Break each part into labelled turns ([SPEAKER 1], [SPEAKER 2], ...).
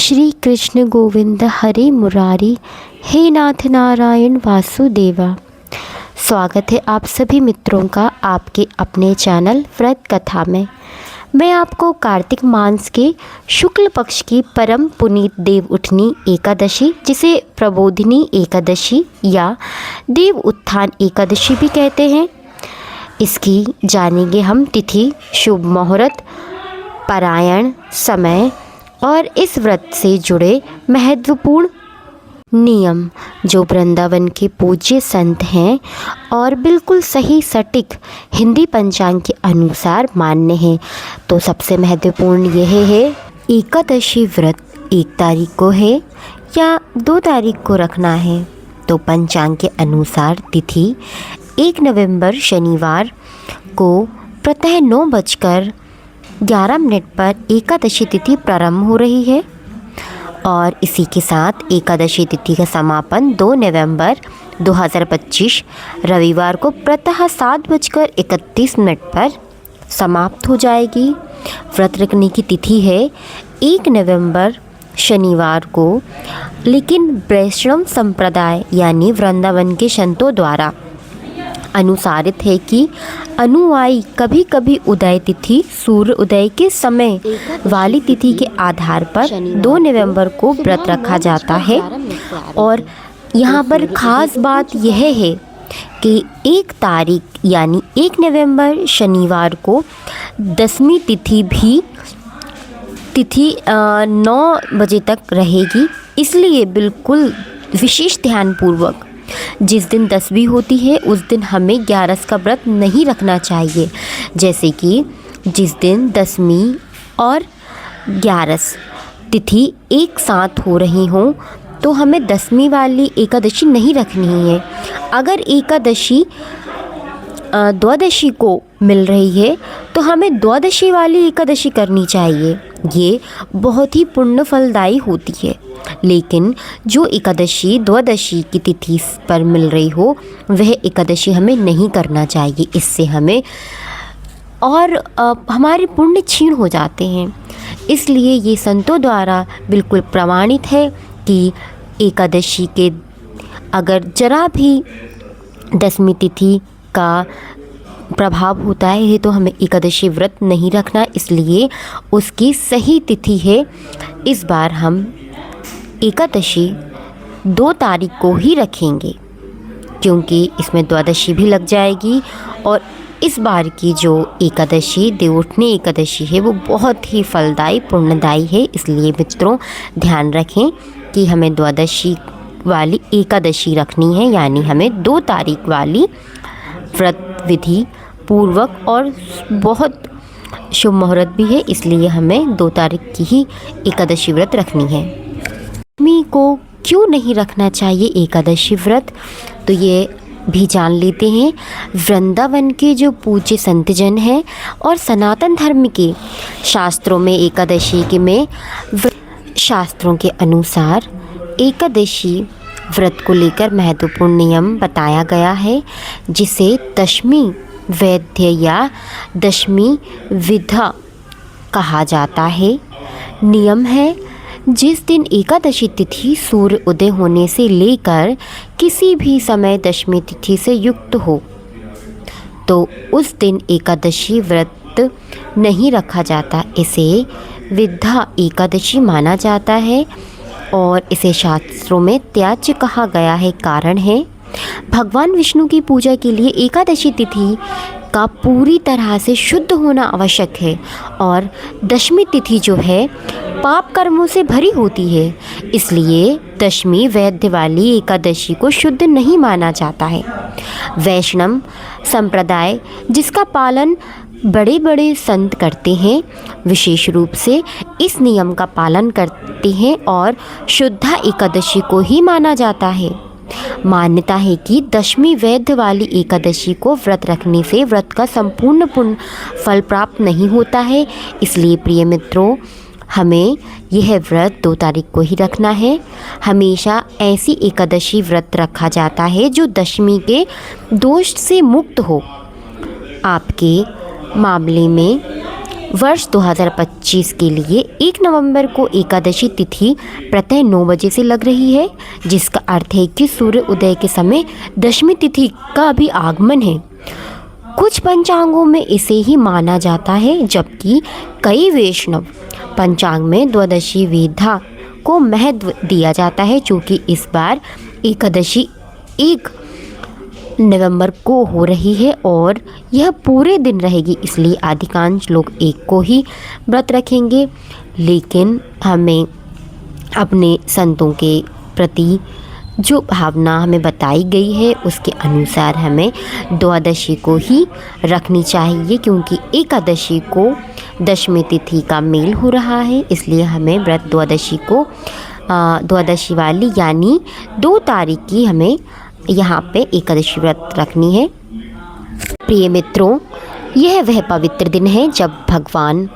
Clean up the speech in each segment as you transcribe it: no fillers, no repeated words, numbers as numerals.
[SPEAKER 1] श्री कृष्ण गोविंद हरे मुरारी, हे नाथ नारायण वासुदेवा। स्वागत है आप सभी मित्रों का आपके अपने चैनल व्रत कथा में। मैं आपको कार्तिक मास के शुक्ल पक्ष की परम पुनीत देव उठनी एकादशी, जिसे प्रबोधिनी एकादशी या देव उत्थान एकादशी भी कहते हैं, इसकी जानेंगे हम तिथि, शुभ मुहूर्त, पारायण समय और इस व्रत से जुड़े महत्वपूर्ण नियम जो वृंदावन के पूज्य संत हैं और बिल्कुल सही सटीक हिंदी पंचांग के अनुसार मान्य हैं। तो सबसे महत्वपूर्ण यह है, एकादशी व्रत 1 तारीख को है या 2 तारीख को रखना है। तो पंचांग के अनुसार तिथि 1 नवंबर शनिवार को प्रातः 9:11 पर एकादशी तिथि प्रारंभ हो रही है और इसी के साथ एकादशी तिथि का समापन 2 नवंबर 2025 रविवार को प्रातः 7:31 पर समाप्त हो जाएगी। व्रत रखने की तिथि है 1 नवंबर शनिवार को, लेकिन वैष्णव संप्रदाय यानी वृंदावन के संतों द्वारा अनुसारित है कि अनुयायी कभी कभी उदय तिथि सूर्य उदय के समय वाली तिथि के आधार पर 2 नवंबर को व्रत रखा जाता है। और यहाँ पर ख़ास बात यह है कि 1 तारीख यानी 1 नवंबर शनिवार को 10वीं तिथि भी 9 बजे तक रहेगी। इसलिए बिल्कुल विशेष ध्यानपूर्वक जिस दिन 10वीं होती है उस दिन हमें 11 का व्रत नहीं रखना चाहिए। जैसे कि जिस दिन 10वीं और 11 तिथि एक साथ हो रही हों तो हमें 10वीं वाली एकादशी नहीं रखनी है। अगर एकादशी द्वादशी को मिल रही है तो हमें द्वादशी वाली एकादशी करनी चाहिए। ये बहुत ही पुण्य फलदायी होती है। लेकिन जो एकादशी द्वादशी की तिथि पर मिल रही हो वह एकादशी हमें नहीं करना चाहिए। इससे हमें और हमारे पुण्य क्षीण हो जाते हैं। इसलिए ये संतों द्वारा बिल्कुल प्रमाणित है कि एकादशी के अगर जरा भी 10वीं तिथि का प्रभाव होता है तो हमें एकादशी व्रत नहीं रखना। इसलिए उसकी सही तिथि है, इस बार हम एकादशी 2 तारीख को ही रखेंगे क्योंकि इसमें द्वादशी भी लग जाएगी। और इस बार की जो एकादशी देवउठनी एकादशी है वो बहुत ही फलदायी पुण्यदायी है। इसलिए मित्रों ध्यान रखें कि हमें द्वादशी वाली एकादशी रखनी है, यानी हमें 2 तारीख वाली व्रत विधि पूर्वक और बहुत शुभ मुहूर्त भी है, इसलिए हमें 2 तारीख की ही एकादशी व्रत रखनी है। दशमी को क्यों नहीं रखना चाहिए एकादशी व्रत, तो ये भी जान लेते हैं। वृंदावन के जो पूज्य संतजन हैं और सनातन धर्म के शास्त्रों में एकादशी के में शास्त्रों के अनुसार एकादशी व्रत को लेकर महत्वपूर्ण नियम बताया गया है, जिसे दशमी वैद्य या दशमी विधा कहा जाता है। नियम है, जिस दिन एकादशी तिथि सूर्य उदय होने से लेकर किसी भी समय 10वीं तिथि से युक्त हो तो उस दिन एकादशी व्रत नहीं रखा जाता। इसे विद्या एकादशी माना जाता है और इसे शास्त्रों में त्याज्य कहा गया है। कारण है, भगवान विष्णु की पूजा के लिए एकादशी तिथि का पूरी तरह से शुद्ध होना आवश्यक है और 10वीं तिथि जो है पाप कर्मों से भरी होती है। इसलिए 10वीं वैद्य वाली एकादशी को शुद्ध नहीं माना जाता है। वैष्णव संप्रदाय जिसका पालन बड़े बड़े संत करते हैं, विशेष रूप से इस नियम का पालन करते हैं और शुद्धा एकादशी को ही माना जाता है। मान्यता है कि 10वीं वैद्य वाली एकादशी को व्रत रखने से व्रत का संपूर्ण पुण्य फल प्राप्त नहीं होता है। इसलिए प्रिय मित्रों, हमें यह व्रत 2 तारीख को ही रखना है। हमेशा ऐसी एकादशी व्रत रखा जाता है जो 10वीं के दोष से मुक्त हो। आपके मामले में वर्ष 2025 के लिए 1 नवंबर को एकादशी तिथि प्रातः 9 बजे से लग रही है, जिसका अर्थ है कि सूर्य उदय के समय दशमी तिथि का भी आगमन है। कुछ पंचांगों में इसे ही माना जाता है, जबकि कई वैष्णव पंचांग में द्वादशी विधा को महत्व दिया जाता है। चूँकि इस बार एकादशी 1 नवंबर को हो रही है और यह पूरे दिन रहेगी, इसलिए अधिकांश लोग 1 को ही व्रत रखेंगे। लेकिन हमें अपने संतों के प्रति जो भावना हमें बताई गई है उसके अनुसार हमें द्वादशी को ही रखनी चाहिए, क्योंकि एकादशी को दशमी तिथि का मेल हो रहा है। इसलिए हमें व्रत द्वादशी वाली यानी 2 तारीख की हमें यहाँ पे एकादशी व्रत रखनी है। प्रिय मित्रों, यह वह पवित्र दिन है जब भगवान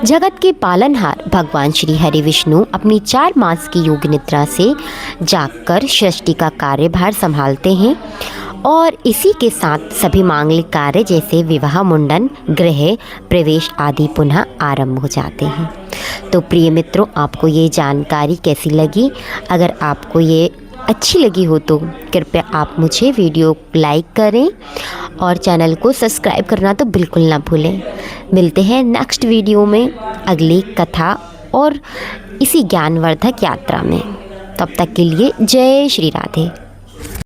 [SPEAKER 1] जगत के पालनहार भगवान श्री हरि विष्णु अपनी 4 मास की योग निद्रा से जागकर सृष्टि का कार्यभार संभालते हैं और इसी के साथ सभी मांगलिक कार्य जैसे विवाह, मुंडन, गृह प्रवेश आदि पुनः आरंभ हो जाते हैं। तो प्रिय मित्रों, आपको ये जानकारी कैसी लगी? अगर आपको ये अच्छी लगी हो तो कृपया आप मुझे वीडियो लाइक करें और चैनल को सब्सक्राइब करना तो बिल्कुल ना भूलें। मिलते हैं नेक्स्ट वीडियो में अगली कथा और इसी ज्ञानवर्धक यात्रा में। तब तक के लिए जय श्री राधे।